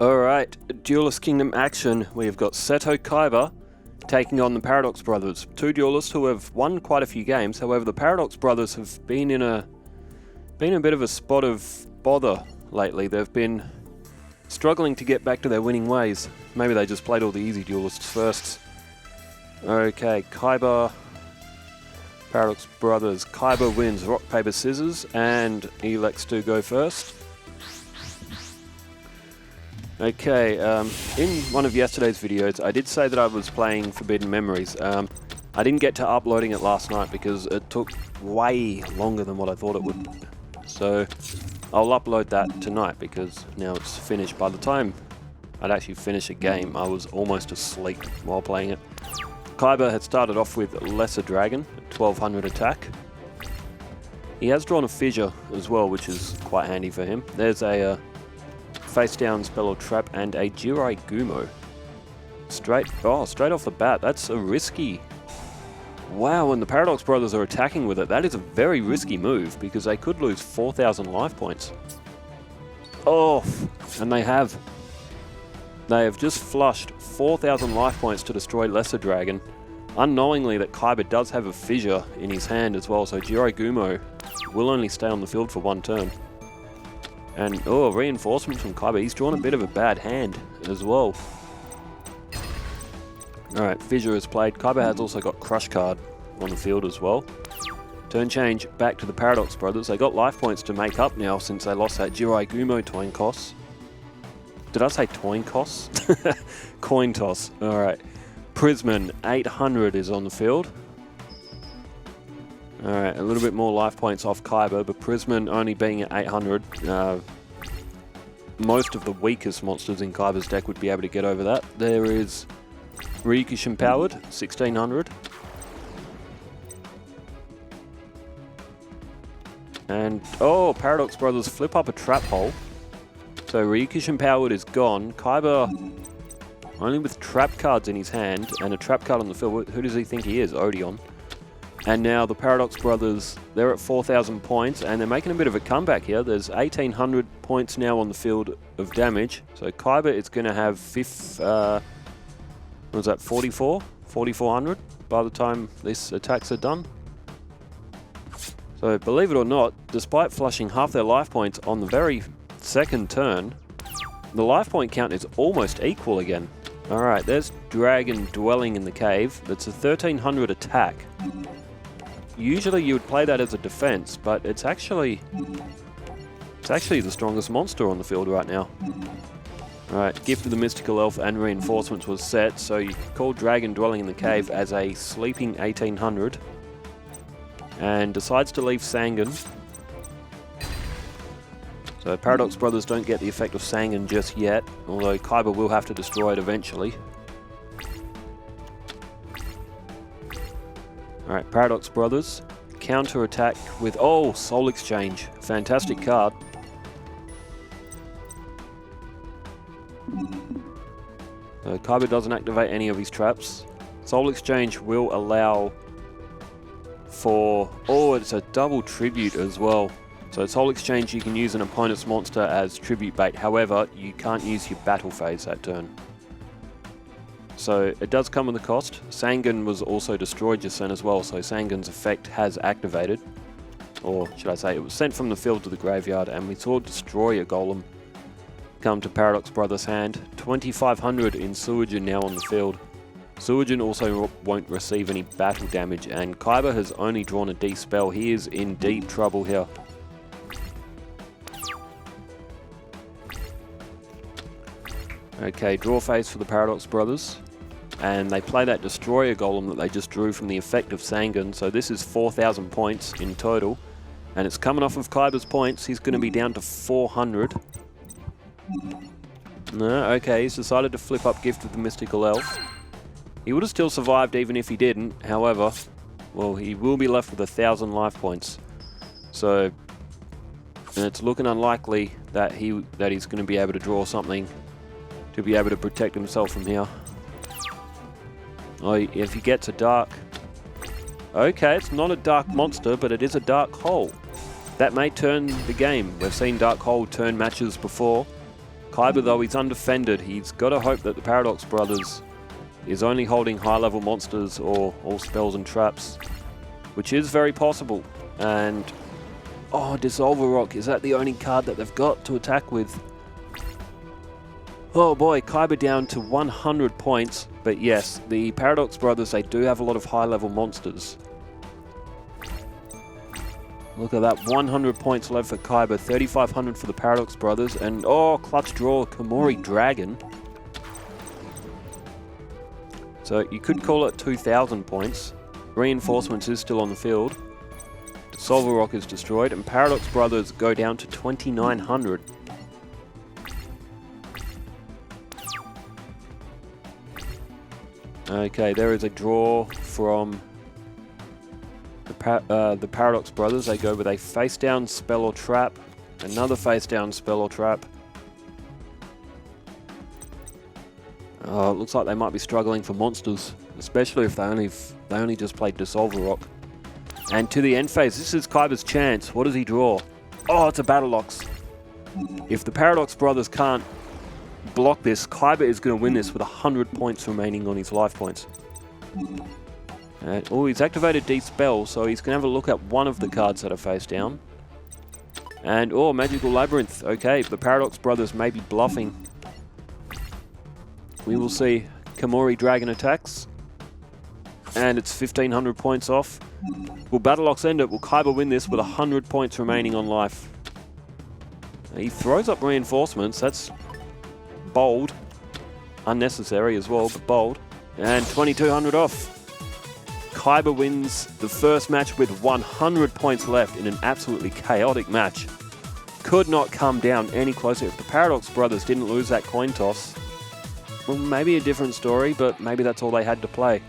Alright, Duelist Kingdom action. We've got Seto Kaiba taking on the Paradox Brothers. Two duelists who have won quite a few games. However, the Paradox Brothers have been in a bit of a spot of bother lately. They've been struggling to get back to their winning ways. Maybe they just played all the easy duelists first. Okay, Kaiba, Paradox Brothers. Kaiba wins rock, paper, scissors, and he elects to go first. Okay, in one of yesterday's videos, I did say that I was playing Forbidden Memories. I didn't get to uploading it last night because it took way longer than what I thought it would. So I'll upload that tonight because now it's finished. By the time I'd actually finish a game, I was almost asleep while playing it. Kaiba had started off with Lesser Dragon, 1200 attack. He has drawn a Fissure as well, which is quite handy for him. There's a face down spell or trap and a Jirai Gumo. Straight off the bat, that's a risky. Wow, when the Paradox Brothers are attacking with it, that is a very risky move because they could lose 4,000 life points. Oh, and they have. They have just flushed 4,000 life points to destroy Lesser Dragon, unknowingly that Kaiba does have a Fissure in his hand as well, so Jirai Gumo will only stay on the field for one turn. And, oh, reinforcement from Kaiba. He's drawn a bit of a bad hand as well. Alright, Fissure is played. Kaiba has also got Crush card on the field as well. Turn change back to the Paradox Brothers. They got life points to make up now since they lost that Jirai Gumo Toin Toss. Did I say Toin Toss? Coin Toss. Alright. Prisman, 800 is on the field. Alright, a little bit more life points off Kaiba, but Prisman only being at 800. Most of the weakest monsters in Kaiba's deck would be able to get over that. There is Ryukish Empowered, 1600. And, oh, Paradox Brothers flip up a trap hole. So Ryukish Empowered is gone. Kaiba, only with trap cards in his hand and a trap card on the field. Who does he think he is? Odeon. And now the Paradox Brothers, they're at 4,000 points and they're making a bit of a comeback here. There's 1,800 points now on the field of damage. So Kaiba is going to have 44? 4,400 by the time these attacks are done. So believe it or not, despite flushing half their life points on the very second turn, the life point count is almost equal again. Alright, there's Dragon dwelling in the cave. That's a 1,300 attack. Usually you would play that as a defense, but it's actually the strongest monster on the field right now. Alright, Gift of the Mystical Elf and Reinforcements was set, so you call Dragon dwelling in the cave as a sleeping 1,800. And decides to leave Sangan. So Paradox Brothers don't get the effect of Sangan just yet, although Kaiba will have to destroy it eventually. Alright, Paradox Brothers, counter-attack with, oh, Soul Exchange. Fantastic card. So Kaiba doesn't activate any of his traps. Soul Exchange will allow for, oh, it's a double tribute as well. So Soul Exchange, you can use an opponent's monster as tribute bait. However, you can't use your battle phase that turn. So it does come with a cost. Sangan was also destroyed just then as well, so Sangan's effect has activated. Or should I say, it was sent from the field to the graveyard, and we saw Destroyer Golem come to Paradox Brothers' hand. 2,500 in Suijin now on the field. Suijin also won't receive any battle damage, and Kaiba has only drawn a D spell. He is in deep trouble here. Okay, draw phase for the Paradox Brothers. And they play that Destroyer Golem that they just drew from the effect of Sangan. So this is 4,000 points in total. And it's coming off of Kaiba's points. He's going to be down to 400. No, okay, he's decided to flip up Gift of the Mystical Elf. He would have still survived even if he didn't. However, well, he will be left with 1,000 life points. So, and it's looking unlikely that he's going to be able to draw something to be able to protect himself from here. Oh, if he gets a dark... Okay, it's not a dark monster, but it is a dark hole. That may turn the game. We've seen dark hole turn matches before. Kaiba, though, he's undefended. He's got to hope that the Paradox Brothers is only holding high-level monsters or all spells and traps, which is very possible. And, oh, Dissolver Rock, is that the only card that they've got to attack with? Oh boy, Kaiba down to 100 points. But yes, the Paradox Brothers, they do have a lot of high-level monsters. Look at that, 100 points left for Kaiba, 3,500 for the Paradox Brothers, and oh, clutch draw, Komori Dragon. So you could call it 2,000 points. Reinforcements is still on the field. Dissolver Rock is destroyed, and Paradox Brothers go down to 2,900. Okay, there is a draw from the Paradox Brothers. They go with a face-down spell or trap, another face-down spell or trap. Oh, it looks like they might be struggling for monsters, especially if they only just played Dissolver Rock. And to the end phase, this is Kaiba's chance. What does he draw? Oh, it's a Battle Ox. If the Paradox Brothers can't block this, Kaiba is going to win this with 100 points remaining on his life points. Oh, he's activated Dispel, so he's going to have a look at one of the cards that are face down. And, oh, Magical Labyrinth. Okay, the Paradox Brothers may be bluffing. We will see. Komori Dragon attacks. And it's 1,500 points off. Will Battle Ox end it? Will Kaiba win this with 100 points remaining on life? He throws up reinforcements. That's bold. Unnecessary as well, but bold. And 2,200 off. Kaiba wins the first match with 100 points left in an absolutely chaotic match. Could not come down any closer. If the Paradox Brothers didn't lose that coin toss, well, maybe a different story, but maybe that's all they had to play.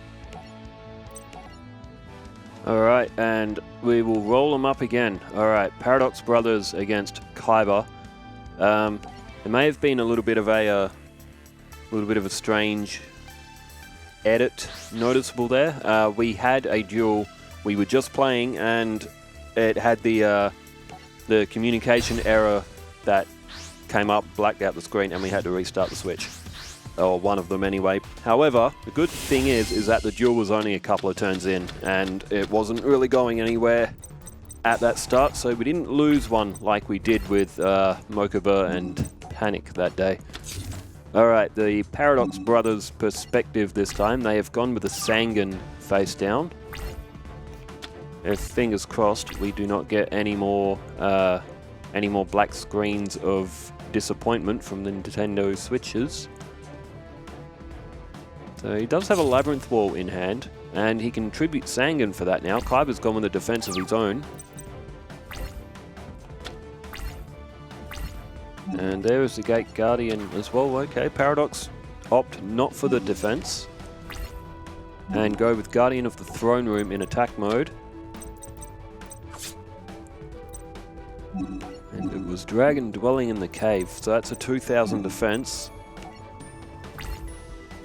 Alright, and we will roll them up again. Alright, Paradox Brothers against Kaiba. There may have been a little bit of a strange edit noticeable there. We had a duel we were just playing, and it had the communication error that came up, blacked out the screen, and we had to restart the switch. Or one of them anyway. However, the good thing is that the duel was only a couple of turns in, and it wasn't really going anywhere at that start, so we didn't lose one like we did with Mokuba and Panic that day. Alright, the Paradox Brothers' perspective this time. They have gone with the Sangan face down. If fingers crossed, we do not get any more black screens of disappointment from the Nintendo Switches. So he does have a Labyrinth Wall in hand, and he can tribute Sangan for that now. Kaiba's gone with a defense of his own. And there is the Gate Guardian as well. Okay, Paradox opt not for the defense and go with Guardian of the Throne Room in attack mode. And it was Dragon Dwelling in the Cave, so that's a 2,000 defense.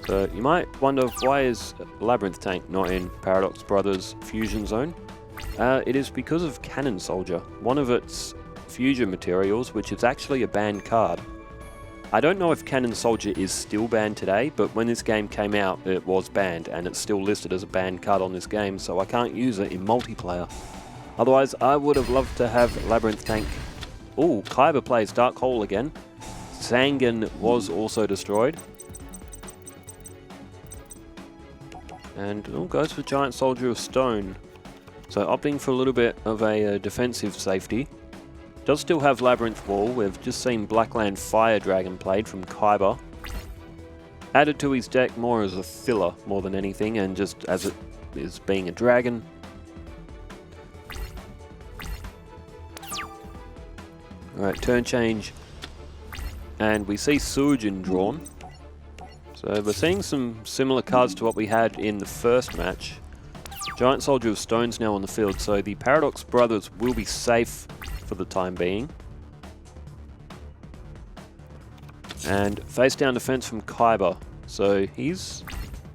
So you might wonder, why is Labyrinth Tank not in Paradox Brothers Fusion Zone? It is because of Cannon Soldier, one of its fusion materials, which is actually a banned card. I don't know if Cannon Soldier is still banned today, but when this game came out, it was banned, and it's still listed as a banned card on this game, so I can't use it in multiplayer. Otherwise, I would have loved to have Labyrinth Tank. Ooh, Kaiba plays Dark Hole again. Sangan was also destroyed. And goes for Giant Soldier of Stone. So opting for a little bit of a defensive safety. Does still have Labyrinth Wall. We've just seen Blackland Fire Dragon played from Kaiba. Added to his deck more as a filler more than anything, and just as it is being a dragon. Alright, turn change. And we see Suijin drawn. So we're seeing some similar cards to what we had in the first match. Giant Soldier of Stone's now on the field, so the Paradox Brothers will be safe for the time being. And face down defense from Kaiba. So he's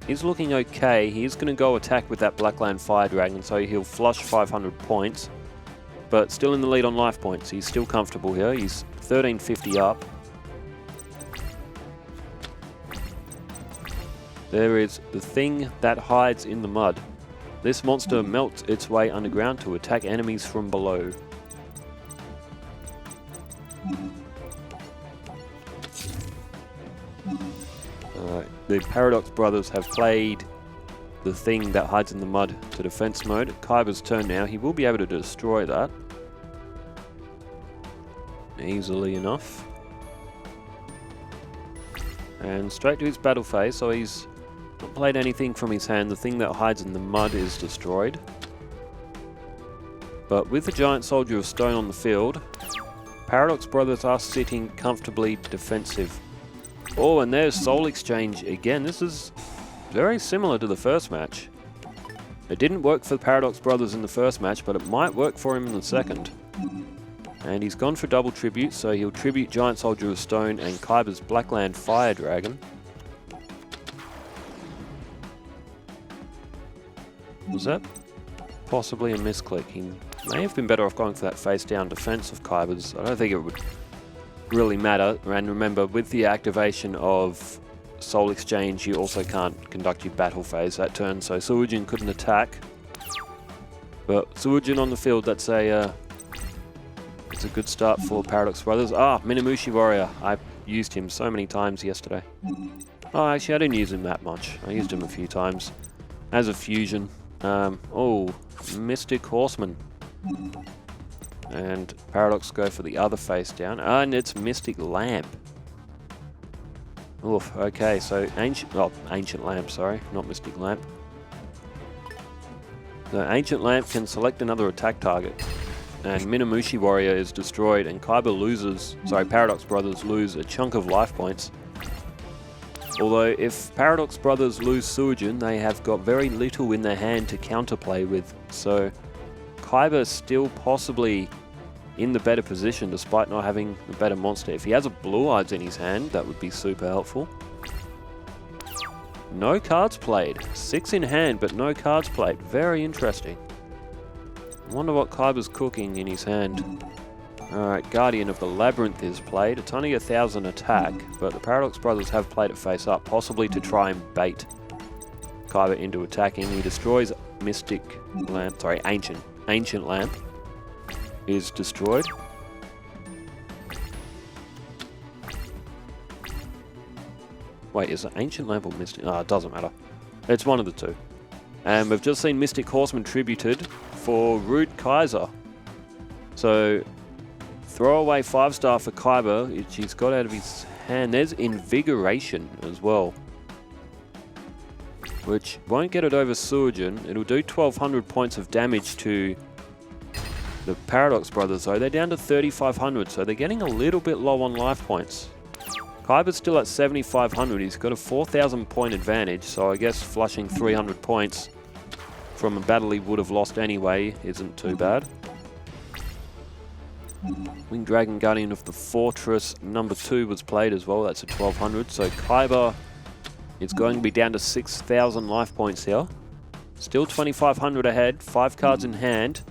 looking okay. He's going to go attack with that Blackland Fire Dragon, so he'll flush 500 points. But still in the lead on life points. He's still comfortable here. He's 1350 up. There is the thing that hides in the mud. This monster melts its way underground to attack enemies from below. The Paradox Brothers have played the thing that hides in the mud to defense mode. Kaiba's turn now. He will be able to destroy that easily enough. And straight to his battle phase, so he's not played anything from his hand. The thing that hides in the mud is destroyed. But with the giant soldier of stone on the field, Paradox Brothers are sitting comfortably defensive. Oh, and there's Soul Exchange again. This is very similar to the first match. It didn't work for the Paradox Brothers in the first match, but it might work for him in the second. And he's gone for double tribute, so he'll tribute Giant Soldier of Stone and Kaiba's Blackland Fire Dragon. Was that possibly a misclick? He may have been better off going for that face down defense of Kaiba's. I don't think it would really matter. And remember, with the activation of Soul Exchange, you also can't conduct your battle phase that turn, so Suijin couldn't attack. But Suijin on the field, that's a it's a good start for Paradox Brothers. Ah, Minamushi Warrior. I used him so many times yesterday. Oh, actually, I didn't use him that much. I used him a few times as a fusion. Oh, Mystic Horseman. And Paradox go for the other face down. And it's Mystic Lamp. Oof, okay, so Ancient Lamp, sorry, not Mystic Lamp. The Ancient Lamp can select another attack target. And Minamushi Warrior is destroyed, and Kaiba loses, Paradox Brothers lose a chunk of life points. Although, if Paradox Brothers lose Suijin, they have got very little in their hand to counterplay with, so Kaiba's still possibly in the better position despite not having the better monster. If he has a Blue Eyes in his hand, that would be super helpful. No cards played. 6 in hand, but no cards played. Very interesting. I wonder what Kaiba's cooking in his hand. Alright, Guardian of the Labyrinth is played. It's only 1,000 attack, but the Paradox Brothers have played it face up, possibly to try and bait Kaiba into attacking. He destroys Mystic Lamp, Ancient Lamp is destroyed. Wait, is it Ancient Lamp or Mystic? Oh, it doesn't matter. It's one of the two. And we've just seen Mystic Horseman tributed for Rude Kaiser. So, throw away 5-star for Kaiba, which he's got out of his hand. There's Invigoration as well, which won't get it over Suijin. It'll do 1,200 points of damage to the Paradox Brothers, though. They're down to 3,500, so they're getting a little bit low on life points. Kaiba's still at 7,500. He's got a 4,000 point advantage, so I guess flushing 300 points from a battle he would have lost anyway isn't too bad. Winged Dragon Guardian of the Fortress #2 was played as well. That's a 1,200. So Kaiba is going to be down to 6,000 life points here. Still 2,500 ahead. 5 cards in hand.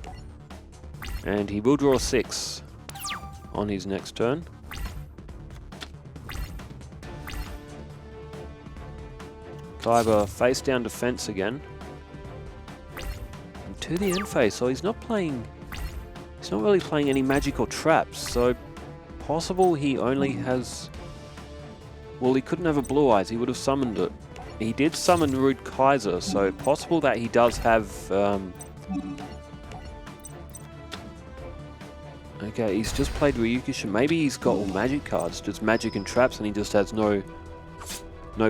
And he will draw 6 on his next turn. Kaiba face down defense again. And to the end phase, so he's not really playing any magical traps, so possible he only has... Well, he couldn't have a Blue Eyes, he would have summoned it. He did summon Rude Kaiser, so possible that he does have... Okay, he's just played Ryukushin. Maybe he's got all magic cards, just magic and traps, and he just has no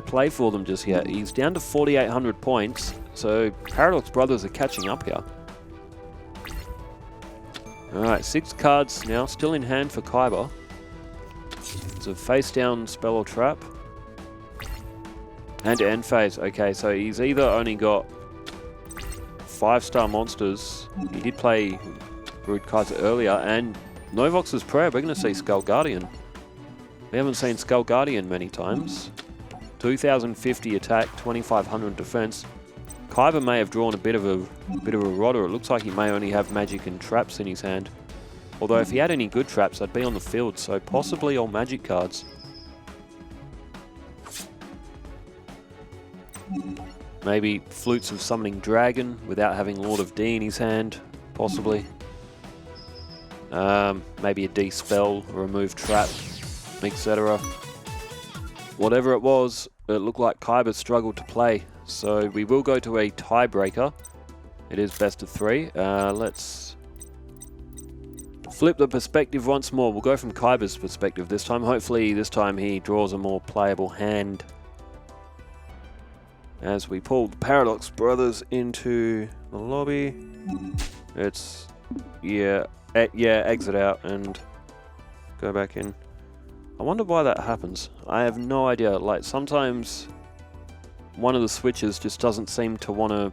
play for them just yet. He's down to 4,800 points, so Paradox Brothers are catching up here. Alright, 6 cards now, still in hand for Kaiba. It's a face down spell or trap. And end phase. Okay, so he's either only got 5-star monsters. He did play Rude Kaiser earlier, and Novox's Prayer. We're going to see Skull Guardian. We haven't seen Skull Guardian many times. 2,050 attack, 2,500 defense. Kaiba may have drawn a bit of a rodder. It looks like he may only have magic and traps in his hand. Although if he had any good traps, they'd be on the field, so possibly all magic cards. Maybe Flutes of Summoning Dragon without having Lord of D in his hand, possibly. Maybe a D spell, a remove trap, etc. Whatever it was, it looked like Kaiba struggled to play. So we will go to a tiebreaker. It is best of 3. Let's flip the perspective once more. We'll go from Kaiba's perspective this time. Hopefully this time he draws a more playable hand. As we pull the Paradox Brothers into the lobby. It's, exit out and go back in. I wonder why that happens. I have no idea. Like, sometimes one of the switches just doesn't seem to want to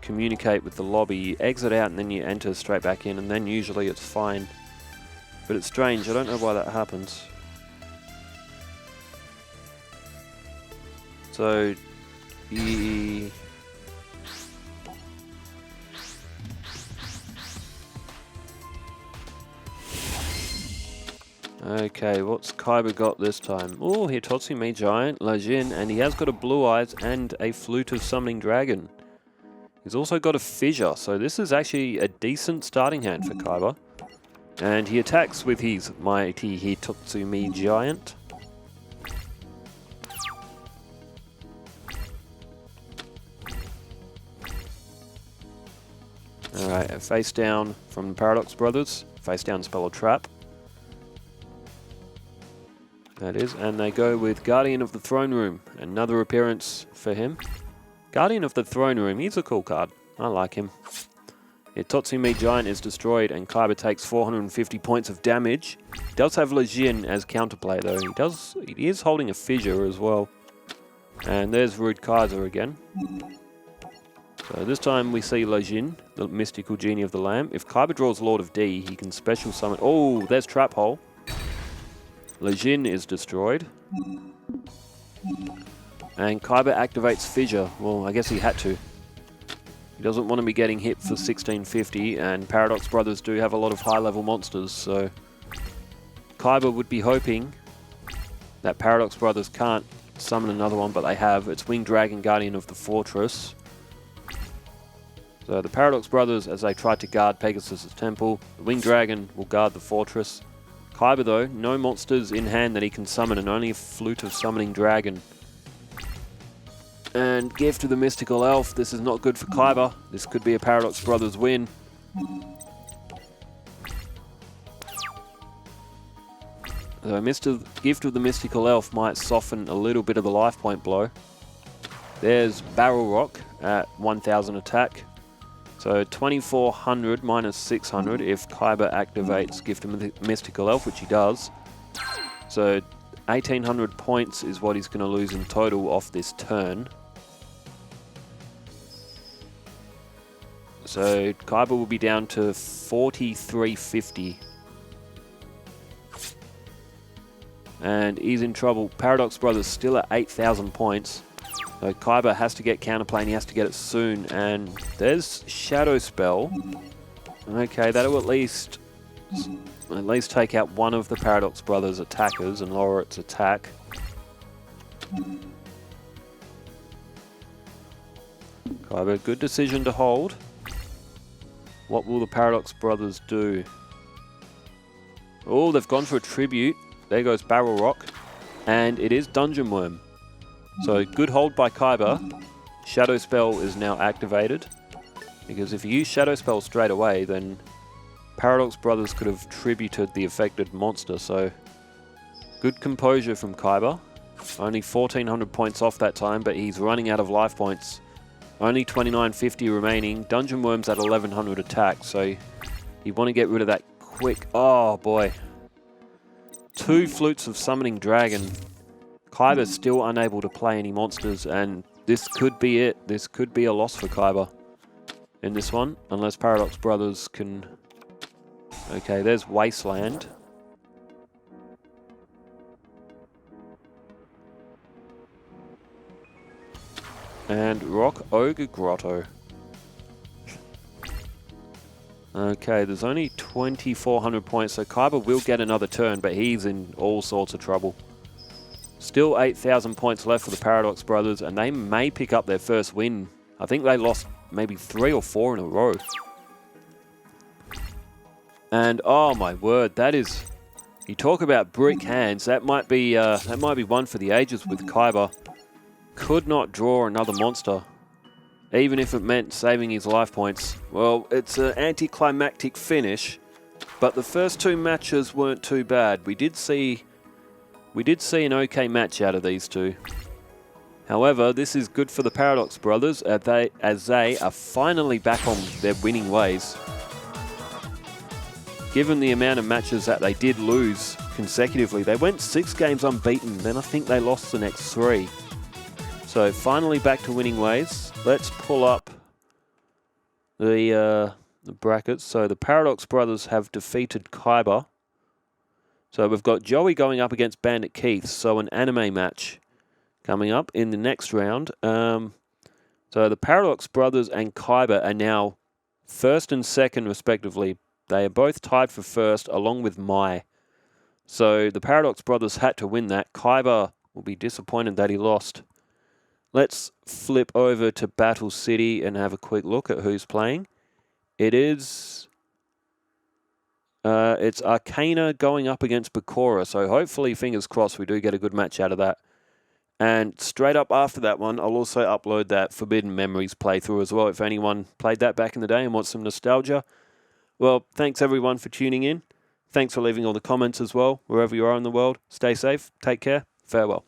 communicate with the lobby. You exit out and then you enter straight back in, and then usually it's fine. But it's strange. I don't know why that happens. So, okay, what's Kaiba got this time? Oh, Hitotsume Giant, Lajin, and he has got a Blue Eyes and a Flute of Summoning Dragon. He's also got a Fissure, so this is actually a decent starting hand for Kaiba. And he attacks with his mighty Hitotsume Giant. Alright, a face down from the Paradox Brothers. Face down spell or trap. That is, and they go with Guardian of the Throne Room. Another appearance for him. Guardian of the Throne Room, he's a cool card. I like him. Hitotsume Giant is destroyed and Kaiba takes 450 points of damage. He does have Lejin as counterplay though. He is holding a Fissure as well. And there's Rude Kaiser again. So this time we see Lejin, the mystical genie of the lamp. If Kaiba draws Lord of D, he can special summon... Oh, there's Trap Hole. Lejin is destroyed. And Kaiba activates Fissure. Well, I guess he had to. He doesn't want to be getting hit for 1650, and Paradox Brothers do have a lot of high-level monsters, so... Kaiba would be hoping that Paradox Brothers can't summon another one, but they have. It's Winged Dragon, Guardian of the Fortress. So the Paradox Brothers, as they try to guard Pegasus' temple, the Winged Dragon will guard the fortress. Kaiba though, no monsters in hand that he can summon, and only a Flute of Summoning Dragon. And Gift of the Mystical Elf, this is not good for Kaiba. This could be a Paradox Brothers win. So Gift of the Mystical Elf might soften a little bit of the life point blow. There's Barrel Rock at 1000 attack. So 2400 minus 600 if Kaiba activates Gift of the Mystical Elf, which he does. So 1800 points is what he's going to lose in total off this turn. So Kaiba will be down to 4350. And he's in trouble. Paradox Brothers still at 8000 points. So Kaiba has to get counterplay and he has to get it soon. And there's Shadow Spell. Okay, that'll at least take out one of the Paradox Brothers' attackers and lower its attack. Kaiba, good decision to hold. What will the Paradox Brothers do? Oh, they've gone for a tribute. There goes Barrel Rock. And it is Dungeon Worm. So good hold by Kaiba. Shadow Spell is now activated. Because if you use Shadow Spell straight away, then Paradox Brothers could have tributed the affected monster. So good composure from Kaiba. Only 1400 points off that time, but he's running out of life points. Only 2950 remaining. Dungeon Worm's at 1100 attack, so you want to get rid of that quick. Oh boy. 2 Flutes of Summoning Dragon. Kaiba's still unable to play any monsters, and this could be it. This could be a loss for Kaiba in this one, unless Paradox Brothers can... Okay, there's Wasteland. And Rock Ogre Grotto. Okay, there's only 2400 points, so Kaiba will get another turn, but he's in all sorts of trouble. Still 8,000 points left for the Paradox Brothers, and they may pick up their first win. I think they lost maybe 3 or 4 in a row. And oh my word, that is... You talk about brick hands, that might be one for the ages with Kaiba. Could not draw another monster, even if it meant saving his life points. Well, it's an anticlimactic finish, but the first 2 matches weren't too bad. We did see an okay match out of these two. However, this is good for the Paradox Brothers as they are finally back on their winning ways. Given the amount of matches that they did lose consecutively, they went 6 games unbeaten, then I think they lost the next 3. So finally back to winning ways. Let's pull up the brackets. So the Paradox Brothers have defeated Kaiba. So we've got Joey going up against Bandit Keith, so an anime match coming up in the next round. So the Paradox Brothers and Kaiba are now first and second respectively. They are both tied for first along with Mai. So the Paradox Brothers had to win that. Kaiba will be disappointed that he lost. Let's flip over to Battle City and have a quick look at who's playing. It's Arcana going up against Bakura, so hopefully, fingers crossed, we do get a good match out of that. And straight up after that one, I'll also upload that Forbidden Memories playthrough as well, if anyone played that back in the day and wants some nostalgia. Well, thanks everyone for tuning in. Thanks for leaving all the comments as well, wherever you are in the world. Stay safe, take care, farewell.